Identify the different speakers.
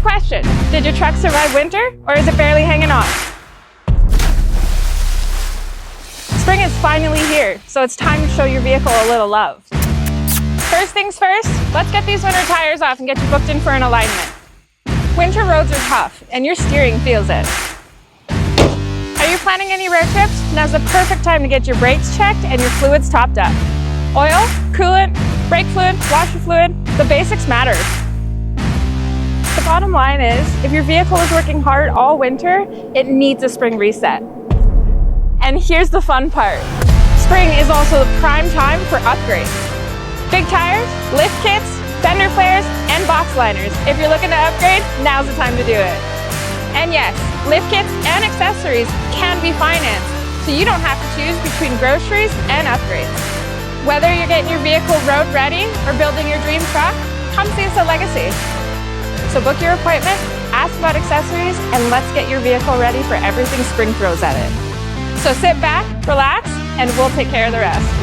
Speaker 1: Quick question, did your truck survive winter or is it barely hanging on? Spring is finally here, so it's time to show your vehicle a little love. First things first, let's get these winter tires off and get you booked in for an alignment. Winter roads are tough and your steering feels it. Are you planning any road trips? Now's the perfect time to get your brakes checked and your fluids topped up. Oil, coolant, brake fluid, washer fluid, the basics matter. The bottom line is, if your vehicle is working hard all winter, it needs a spring reset. And here's the fun part. Spring is also the prime time for upgrades. Big tires, lift kits, fender flares, and box liners. If you're looking to upgrade, now's the time to do it. And yes, lift kits and accessories can be financed, so you don't have to choose between groceries and upgrades. Whether you're getting your vehicle road ready or building your dream truck, come see us at Legacy. So book your appointment, ask about accessories, and let's get your vehicle ready for everything spring throws at it. So sit back, relax, and we'll take care of the rest.